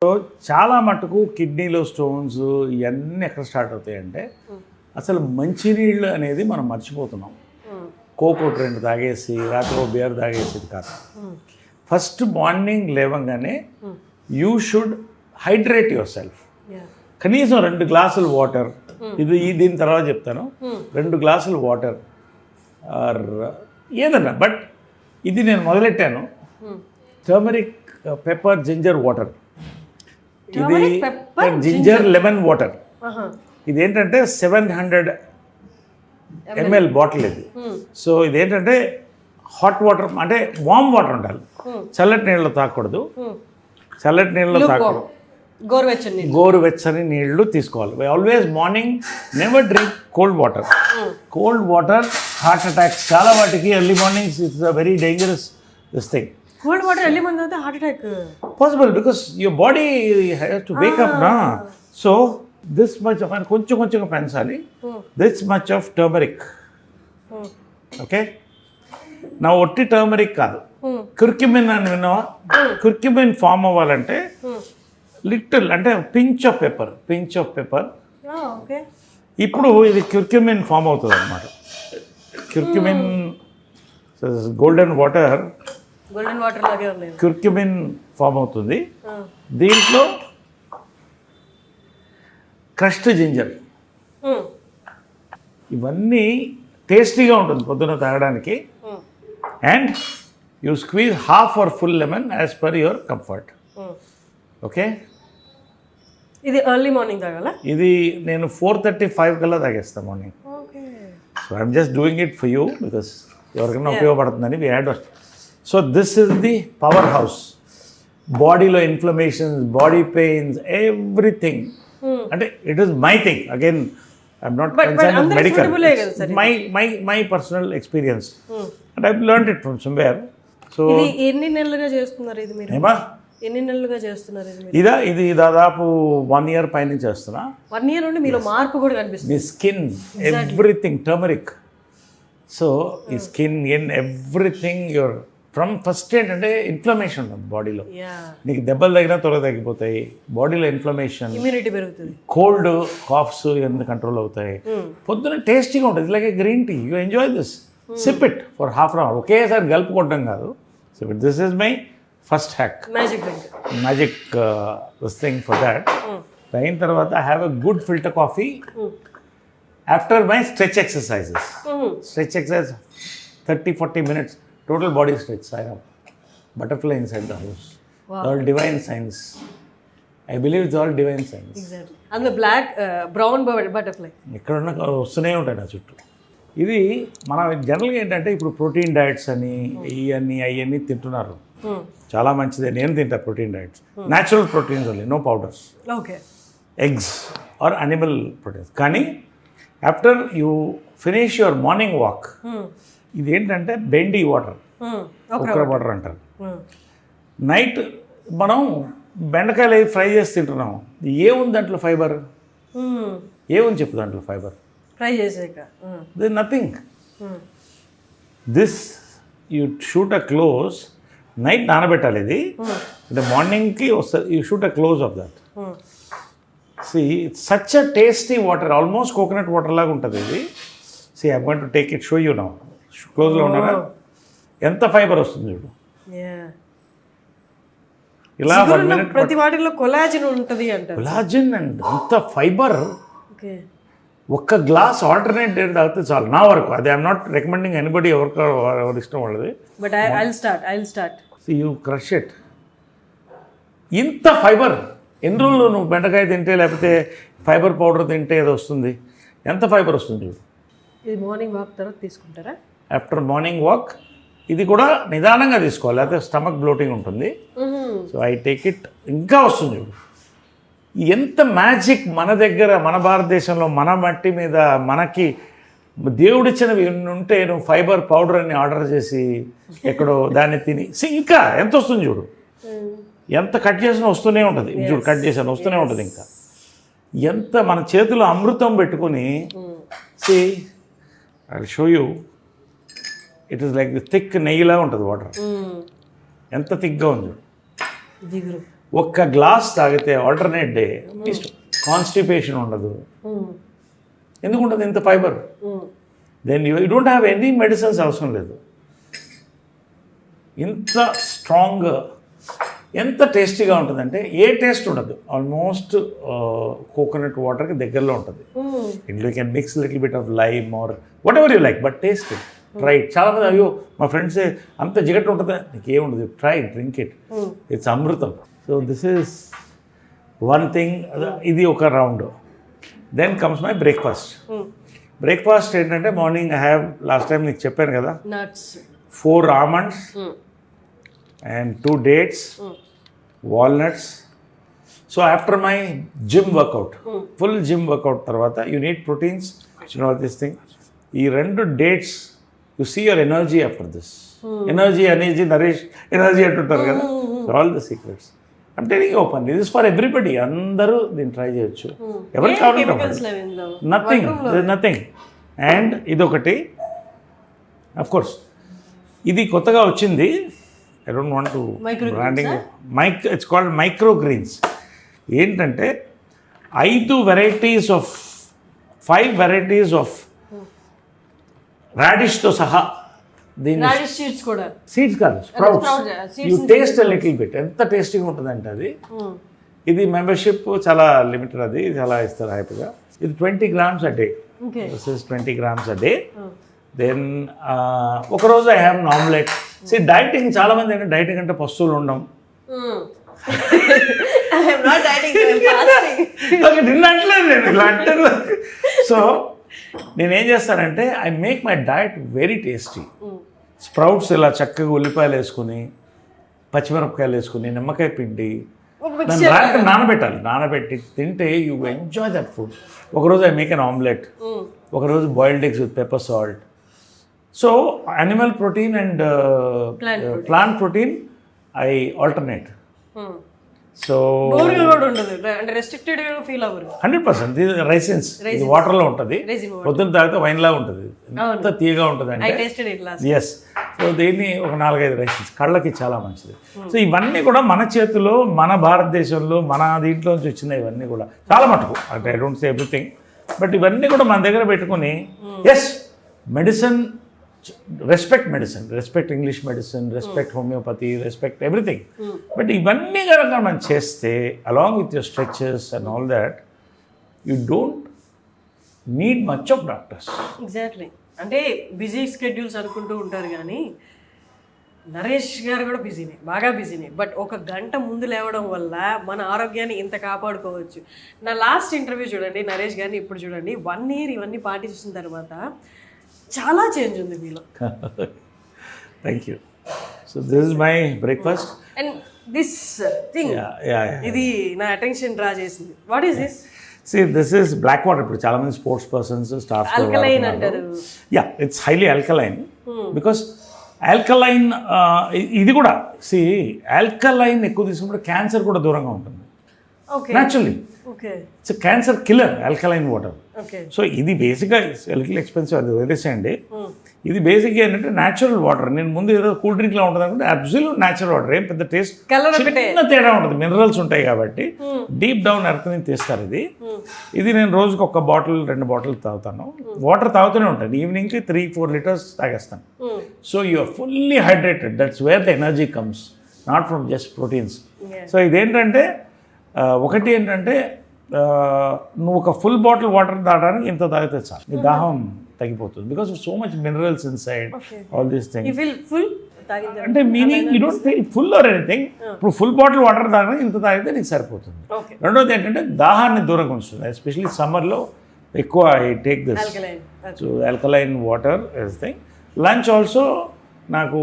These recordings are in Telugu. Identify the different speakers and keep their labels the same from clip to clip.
Speaker 1: సో చాలా మటుకు కిడ్నీలో స్టోన్స్ ఇవన్నీ ఎక్కడ స్టార్ట్ అవుతాయంటే అసలు మంచినీళ్ళు అనేది మనం మర్చిపోతున్నాం. కోకోట్ 2 తాగేసి రాత్రి బియర్ తాగేసేది కాదు. ఫస్ట్ మార్నింగ్ లేవగానే you should hydrate your self. కనీసం 2 గ్లాసులు వాటర్, దీని తర్వాత చెప్తాను. 2 గ్లాసులు వాటర్ ఆర్ ఏదన్నా, బట్ ఇది నేను మొదలెట్టాను. టర్మరిక్ పెప్పర్ జింజర్ వాటర్, ఇది జింజర్ లెమన్ వాటర్. ఇదేంటంటే 700 ml బాటిల్ ఇది. సో ఇదేంటంటే హాట్ వాటర్ అంటే వామ్ వాటర్ ఉండాలి, చల్లటి నీళ్ళు తాగకూడదు. చల్లటి నీళ్ళు తాగకూడదు, గోరువెచ్చని నీళ్లు తీసుకోవాలి. Always morning never drink cold water. Cold water heart attacks చాలా వాటికి early mornings it's a very dangerous this thing.
Speaker 2: Cold water early morning అయితే heart attack
Speaker 1: possible because your body has to wake up నా. సో దిస్ మచ్ ఆఫ్ కొంచెం పెంచాలి. This much of turmeric. Okay, నా ఒట్టి టర్మరిక్ కాదు, కుర్క్యుమిన్ అని విన్నావా? కుర్క్యుమిన్ ఫామ్ అవ్వాలంటే లిటిల్ అంటే పించ్ ఆఫ్ పెప్పర్. ఇప్పుడు ఇది కుర్క్యుమిన్ ఫామ్ అవుతుంది అనమాట. కుర్క్యుమిన్ గోల్డెన్ వాటర్
Speaker 2: లాగే ఉంది.
Speaker 1: కుర్క్యుమిన్ ఫామ్ అవుతుంది. దీంట్లో క్రష్డ్ జింజర్, ఇవన్నీ టేస్టీగా ఉంటుంది పొద్దున తాగడానికి. And you squeeze half or full lemon as per your comfort. Okay,
Speaker 2: ఇది ఎర్లీ మార్నింగ్ తాగాల.
Speaker 1: ఇది నేను 4:35 కల్లా తాగేస్తాను morning. So I'm just doing it for you because ఎవరికైనా ఉపయోగపడుతుందని we had. So this is the power house. బాడీలో ఇన్ఫ్లమేషన్స్, బాడీ పెయిన్స్, ఎవ్రీథింగ్. అంటే it is my thing. Again I'm not concern with medical, my personal experience and I learned it from somewhere. So
Speaker 2: ఎన్ని నెలలుగా చేస్తున్నారు ఇది మీరు? ఎన్ని నెలలుగా చేస్తున్నారు
Speaker 1: ఇది దాదాపు 1 year పైన చేస్తున్నా.
Speaker 2: 1 year నుండి మీలో మార్పు కూడా కనిపిస్తుంది.
Speaker 1: మీ స్కిన్ ఎవ్రీథింగ్ టర్మరిక్. సో ఈ skin in everything your from first ఏంటంటే ఇన్ఫ్లమేషన్ ఉంటుంది బాడీలో. నీకు దెబ్బలు తగినా త్వరగా తగ్గిపోతాయి. బాడీలో ఇన్ఫ్లమేషన్,
Speaker 2: ఇమ్యూనిటీ పెరుగుతుంది,
Speaker 1: కోల్డ్ కాఫ్స్ ఇవన్నీ కంట్రోల్ అవుతాయి. పొద్దున టేస్టీగా ఉంటుంది. Like a green tea. You enjoy this. Sip it for ½ hour. ఒకేసారి గలుపుకోవడం కాదు. Sip it. This is my first hack, magic this thing for that. అయిన తర్వాత I have a good filter coffee after my stretch exercises. Stretch exercise 30-40 minutes. Total body stretch. I have butterfly inside the house. Wow. All divine science. I believe it's all divine science.
Speaker 2: Exactly. And the black, brown butterfly.
Speaker 1: ఎక్కడున్నా వస్తూనే ఉంటాయి నా చుట్టూ. ఇది మన జనరల్గా ఏంటంటే ఇప్పుడు ప్రోటీన్ డైట్స్ అని అవన్నీ తింటున్నారు. చాలా మంచిదే. నేను తింటా protein diets. Natural proteins only, no powders.
Speaker 2: Okay.
Speaker 1: Eggs or animal proteins. కానీ after you finish your morning walk, ఇదేంటంటే బెండి వాటర్, ఉక్ర వాటర్ అంటారు. నైట్ మనం బెండకాయలు అవి ఫ్రై చేసి తింటున్నాం. ఏముంది దాంట్లో ఫైబర్? ఏముంది చెప్పు దాంట్లో ఫైబర్?
Speaker 2: ఫ్రై చేసాక
Speaker 1: they nothing. This you shoot a close. Night నానబెట్టాలి ఇది, అంటే మార్నింగ్కి వస్తుంది. You shoot a close of that. See it's such a tasty water, almost coconut water లాగా ఉంటుంది ఇది. See I'm going to take it, show you now. క్లోజ్లో ఉన్నారా? ఎంత ఫైబర్ వస్తుంది చూడు. ఇలా 1 minute.
Speaker 2: ప్రతి వాటిలో కొలాజిన్ ఉంటుంది అంటారు.
Speaker 1: కొలాజిన్ అండ్ అంత ఫైబర్. ఒక్క గ్లాస్ ఆల్టర్నేట్ డే తాగితే చాలు నా వరకు. అది ఐఎమ్ నాట్ రికమెండింగ్ ఎనీబడి, ఎవరి ఇష్టం వాళ్ళది.
Speaker 2: But I'll start.
Speaker 1: You crush it. ఇంత ఫైబర్ ఎన్ని రోజులు నువ్వు బెండకాయ తింటే లేకపోతే ఫైబర్ పౌడర్ తింటే ఏదో వస్తుంది. ఎంత ఫైబర్ వస్తుంది చూడు.
Speaker 2: ఇది మార్నింగ్ వాక్ తర్వాత తీసుకుంటారా?
Speaker 1: ఆఫ్టర్ మార్నింగ్ వాక్ ఇది కూడా నిదానంగా తీసుకోవాలి, లేకపోతే స్టమక్ బ్లోటింగ్ ఉంటుంది. So I take it. ఇంకా వస్తుంది చూడు. ఎంత మ్యాజిక్ మన దగ్గర, మన భారతదేశంలో, మన మట్టి మీద మనకి దేవుడిచ్చినవి ఉంటే నువ్వు ఫైబర్ పౌడర్ అని ఆర్డర్ చేసి ఎక్కడో దాన్ని తిని ఇంకా ఎంత వస్తుంది చూడు. ఎంత కట్ చేసినా వస్తూనే ఉంటుంది చూడు. కట్ చేసాను వస్తూనే ఉంటుంది. ఇంకా ఎంత మన చేతిలో అమృతం పెట్టుకుని see I show you. It is like the thick నెయ్యిలా ఉంటుంది వాటర్. ఎంత థిక్గా ఉంది. ఒక్క గ్లాస్ తాగితే ఆల్టర్నేట్ డే కాన్స్టిపేషన్ ఉండదు. ఎందుకు ఉండదు? ఇంత fibre. Then you don't have any medicines అవసరం లేదు. ఇంత స్ట్రాంగ్, ఎంత టేస్టీగా ఉంటుందంటే ఏ టేస్ట్ ఉండదు. ఆల్మోస్ట్ కోకోనట్ వాటర్కి దగ్గరలో ఉంటుంది. ఇంట్లో can mix little bit of lime or whatever you like, but taste try. చాలామంది అయ్యో మా ఫ్రెండ్సే అంత జిగట్ ఉంటుందా, నీకు ఏముండదు, ట్రై డ్రింక్ ఇట్, ఇట్స్ అమృతం. So this is one thing. ఇది ఒక round. Then comes my breakfast. Breakfast ఏంటంటే morning I have, last time నీకు చెప్పాను కదా,
Speaker 2: nuts,
Speaker 1: 4 almonds and 2 dates, walnuts. So after my gym workout, full gym workout tarvata, you need proteins, you know this thing. ఈ 2 dates, you see your energy after this. Energy, nourish, energy అంటుంటారు కదా. All the secrets. I'm telling you openly, this is for everybody. అందరూ దీన్ని ట్రై చేయొచ్చు. ఎవరికి కావాలంటే నథింగ్. అండ్ ఇదొకటి, అఫ్ కోర్స్ ఇది కొత్తగా వచ్చింది. I don't want to branding. It's called micro greens. ఏంటంటే 5 వెరైటీస్ ఆఫ్ 5 వెరైటీస్ ఆఫ్ రాడిష్తో సహా. దీన్ని
Speaker 2: సీడ్స్ కూడా,
Speaker 1: సీడ్స్ కాదు, sprouts. You taste little bit. ఎంత టేస్టీగా ఉంటుందంటే అది. ఇది మెంబర్షిప్ చాలా లిమిటెడ్, అది చాలా ఇస్తారు హ్యాపీగా. ఇది 20 grams a day. This is 20 grams a day. Then ఒకరోజు ఐ హ్యావ్ ఆమ్లెట్. డైటింగ్ చాలామంది అంటే డైటింగ్ అంటే పస్తువులు ఉండడం. నిన్నట్లేదు నేను ఇలా అంటారు. సో నేనేం చేస్తానంటే I make my diet very tasty. Sprouts ఇలా చక్కగా ఉల్లిపాయలు వేసుకుని, పచ్చిమిరపకాయలు వేసుకుని, నిమ్మకాయ పిండి, దాన్ని రాత్రి నానబెట్టి తింటే యూ ఎంజాయ్ దట్ ఫుడ్. ఒకరోజు ఐ మేక్ అన్ ఆమ్లెట్, ఒకరోజు boiled eggs with pepper salt. So animal protein and plant protein I alternate. So 100% ఇది రైసిన్స్, ఇది వాటర్లో ఉంటుంది. పొద్దున్న తాగితే వైన్లా ఉంటుంది, ఎంత తీయగా ఉంటుంది అంటే. ఎస్. సో దీన్ని ఒక 4-5 రైసిన్స్ కళ్ళకి చాలా మంచిది. సో ఇవన్నీ కూడా మన చేతిలో, మన భారతదేశంలో, మన దీంట్లో నుంచి వచ్చినాయి. ఇవన్నీ కూడా చాలా మటుకు, అంటే I don't say everything, but ఇవన్నీ కూడా మన దగ్గర పెట్టుకుని, ఎస్ మెడిసిన్, respect medicine, respect English medicine, respect homeopathy, respect everything. But ఇవన్నీ కనుక మనం చేస్తే along with your stretches and all that, you don't need much of doctors.
Speaker 2: Exactly. అంటే బిజీ స్కెడ్యూల్స్ అనుకుంటూ ఉంటారు కానీ నరేష్ గారు కూడా బిజీనే, బాగా బిజీనే. బట్ 1 గంట ముందు లేవడం వల్ల మన ఆరోగ్యాన్ని ఇంత కాపాడుకోవచ్చు. నా లాస్ట్ ఇంటర్వ్యూ చూడండి నరేష్ గారిని, ఇప్పుడు చూడండి. 1 year ఇవన్నీ పాటించిన తర్వాత చాలా చేంజ్ ఉంది మీలో.
Speaker 1: Thank you. So this is my breakfast
Speaker 2: and this thing, ఇది నా అటెన్షన్ డ్రా చేసింది. What is this?
Speaker 1: This is black water. ఇప్పుడు చాలా మంది స్పోర్ట్స్ పర్సన్స్ స్టార్స్
Speaker 2: ఆల్కలైన్ అంటారు.
Speaker 1: It's highly alkaline because alkaline, ఇది కూడా ఆల్కలైన్ ఎక్కువ తీసుకుంటే క్యాన్సర్ కూడా దూరంగా ఉంటుంది naturally. It's cancer killer alkaline water. So ఇది బేసిక్గా లిటిల్ ఎక్స్పెన్సివ్, అది వదిలేసేయండి. ఇది బేసిక్గా ఏంటంటే న్యాచురల్ వాటర్. నేను ముందు ఏదో కూల్ డ్రింక్లా ఉంటుంది అనుకుంటే అబ్సల్యూట్ న్యాచురల్ వాటర్. ఏం పెద్ద టేస్ట్ చిన్న తేడా ఉంటుంది, మినరల్స్ ఉంటాయి కాబట్టి డీప్ డౌన్ ఎర్త్ నుంచి తీస్తారు. ఇది నేను రోజుకి 1 బాటిల్ 2 బాటిల్ తాగుతాను. వాటర్ తాగుతూనే ఉంటాను. ఈవినింగ్కి 3-4 liters తాగేస్తాను. So you are fully hydrated. That's where the energy comes, not from just proteins. So ఇదేంటంటే ఒకటి ఏంటంటే నువ్వు ఒక ఫుల్ బాటిల్ వాటర్ తాగడానికి ఇంత తాగితే చాలు, నీ దాహం తగ్గిపోతుంది. Because so much minerals inside all these things. అంటే meaning you don't feel full or anything. ఇప్పుడు ఫుల్ బాటిల్ వాటర్ తాగడానికి ఇంత తాగితే నీకు సరిపోతుంది. రెండోది ఏంటంటే దాహాన్ని దూరంగా ఉంచుతుంది. ఎస్పెషల్లీ సమ్మర్లో ఎక్కువ I take this. So alkaline water is thing. Lunch also నాకు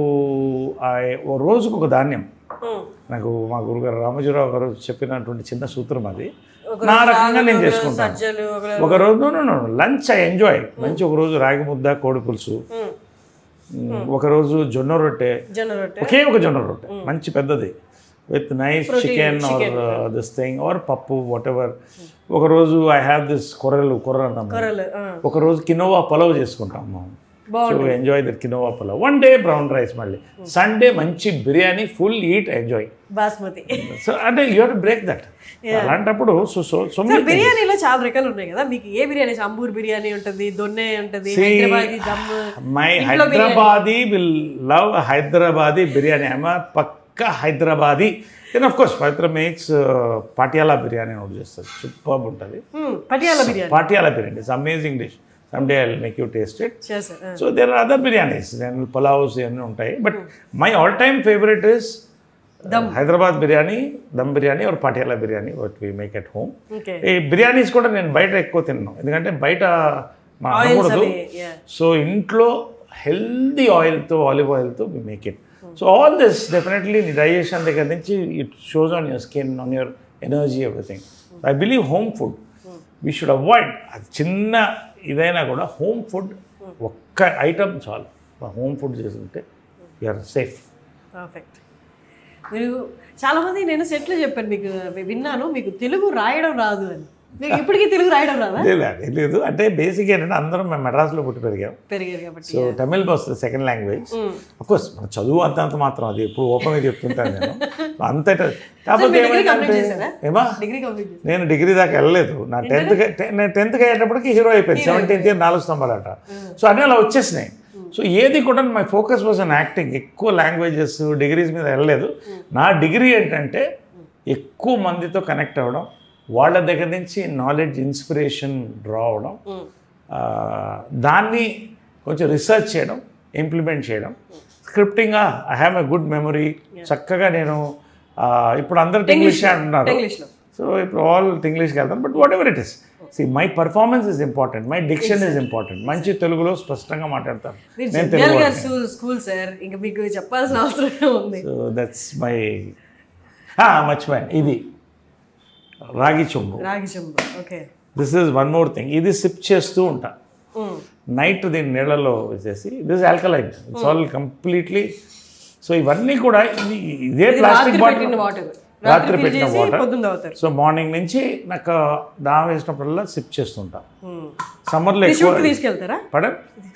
Speaker 1: రోజుకు ఒక ధాన్యం. నాకు మా గురుగారు రామోజీరావు గారు చెప్పినటువంటి చిన్న సూత్రం అది. నా రకంగా నేను చేసుకుంటాను. ఒకరోజు లంచ్ ఐ ఎంజాయ్. మంచి ఒకరోజు రాగి ముద్ద, కోడి పులుసు, ఒకరోజు జొన్న రొట్టె, ఒకే ఒక జొన్న రొట్టె మంచి పెద్దది with nice chicken or this thing or పప్పు వాట్ ఎవర్. ఒకరోజు ఐ హ్యావ్ దిస్ కొర్ర అన్నం. ఒకరోజు కినోవా పలావ్ చేసుకుంటాము. So enjoy that quinoa pulao. One day brown rice, మళ్ళీ సండే మంచి biryani, full eat enjoy.
Speaker 2: Basmati.
Speaker 1: So అంటే you have to break that. అలాంటప్పుడు సో
Speaker 2: బిర్యానీలో చాలా రకాలు ఉన్నాయి కదా, మీకు ఏ బిర్యానీ? అంబూర్ బిర్యానీ ఉంటుంది, దొన్నె ఉంటుంది, Hyderabadi dum.
Speaker 1: My Hyderabadi will love Hyderabadi biryani. I'm పక్కా Hyderabadi. Then of course Pavitra makes Patiala biryani ఒకటి చేస్తుంది, సూపర్ ఉంటుంది. Patiala biryani it's amazing dish. someday I'll make you taste it.
Speaker 2: Sure, sir.
Speaker 1: So there are other biryanis and pulaus and untai, but my all time favorite is Hyderabad biryani, dum biryani or patiala biryani what we make at home.
Speaker 2: Okay.
Speaker 1: Ee biryanis kuda nenu baita ekko tinnanu endukante baita manakudadu. So intlo healthy oil tho, olive oil tho we make it. So all this definitely digestion దగ్గర నుంచి it shows on your skin, on your energy, everything. I believe home food we should avoid. అది చిన్న ఇదైనా కూడా హోమ్ ఫుడ్ ఒక్క ఐటమ్ చాలు. హోమ్ ఫుడ్ చేసుకుంటే యూఆర్ సేఫ్.
Speaker 2: పర్ఫెక్ట్. మీరు చాలామంది నేను సెట్లో చెప్పాను, మీకు విన్నాను మీకు తెలుగు రాయడం రాదు అని. మీకు ఇప్పటికీ తెలుగు రాయడం రాదా?
Speaker 1: లేదు, అంటే బేసిక్ ఏంటంటే అందరం మేము మెడ్రాస్లో పుట్టి పెరిగారు
Speaker 2: కాబట్టి.
Speaker 1: సో తమిళ్ వస్తుంది సెకండ్ లాంగ్వేజ్. అఫ్కోర్స్ మన చదువు అంతంత మాత్రం, అది ఎప్పుడు ఓపెన్గా చెప్తుంటాను నేను అంతటా. కాకపోతే ఏమా నేను డిగ్రీ దాకా వెళ్ళలేదు. నా నేను టెన్త్కి అయ్యేటప్పటికి హీరో అయిపోయింది. 17th year 4 స్తంభాలట. సో అన్నీ అలా వచ్చేసినాయి. సో ఏది కూడా my focus was an acting. ఎక్కువ లాంగ్వేజెస్ డిగ్రీస్ మీద వెళ్ళలేదు. నా డిగ్రీ ఏంటంటే ఎక్కువ మందితో కనెక్ట్ అవ్వడం, వాళ్ళ దగ్గర నుంచి నాలెడ్జ్, ఇన్స్పిరేషన్ డ్రా అవడం, దాన్ని కొంచెం రీసెర్చ్ చేయడం, ఇంప్లిమెంట్ చేయడం, scripting. I have a good memory. చక్కగా నేను ఇప్పుడు అందరు ఇంగ్లీష్ అంటున్నారు, సో ఇప్పుడు ఆల్ ఇంగ్లీష్కి వెళ్తాను. But whatever it is, my performance is important, my diction is important. మంచి తెలుగులో స్పష్టంగా మాట్లాడతాను నేను తెలుగు.
Speaker 2: స్కూల్ సార్, ఇంకా మీకు చెప్పాల్సిన అవసరం ఉంది.
Speaker 1: సో దట్స్ మై మర్చిపోయాను, ఇది రాగి చెంబు.
Speaker 2: Okay.
Speaker 1: This is one more thing. ఇది సిప్ చేస్తూ ఉంటా నైట్, దీన్ని నీళ్ళలో వేసేసి. This alkaline, it's all completely. So ఇవన్నీ కూడా ఇదే ప్లాస్టిక్ బాటిల్, రాత్రి పెట్టిన వాటర్. సో మార్నింగ్ నుంచి నాకు దాహం వేసినప్పుడల్లా సిప్ చేస్తుంటా. సమ్మర్లో
Speaker 2: తీసుకెళ్తారా?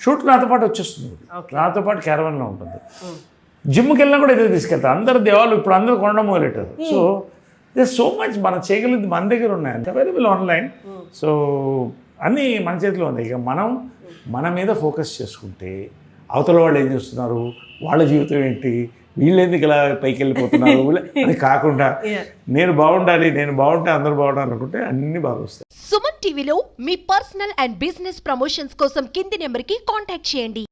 Speaker 1: షూట్ నాతో పాటు వచ్చేస్తుంది, నాతో పాటు క్యారవన్లో ఉంటుంది. జిమ్కి వెళ్ళినా కూడా ఇదే తీసుకెళ్తాను. అందరు దేవాలు ఇప్పుడు అందరూ కొనడం మొదలెట్టారు. సో దిస్ సో మచ్ మనం చేయగలిగింది మన దగ్గర ఉన్నాయి, అంత అవైలబుల్ ఆన్లైన్. సో అన్నీ మన చేతిలో ఉంది. ఇక మనం మన మీద ఫోకస్ చేసుకుంటే అవతల వాళ్ళు ఏం చేస్తున్నారు, వాళ్ళ జీవితం ఏంటి, వీళ్ళు ఎందుకు ఇలా పైకి వెళ్ళిపోతున్నారు అని కాకుండా నేను బాగుండాలి, నేను బాగుంటే అందరూ బాగుండాలి అనుకుంటే అన్నీ బాగా వస్తాయి.
Speaker 3: సుమన్ టీవీలో మీ పర్సనల్ అండ్ బిజినెస్ ప్రమోషన్స్ కోసం కింది నెంబర్కి కాంటాక్ట్ చేయండి.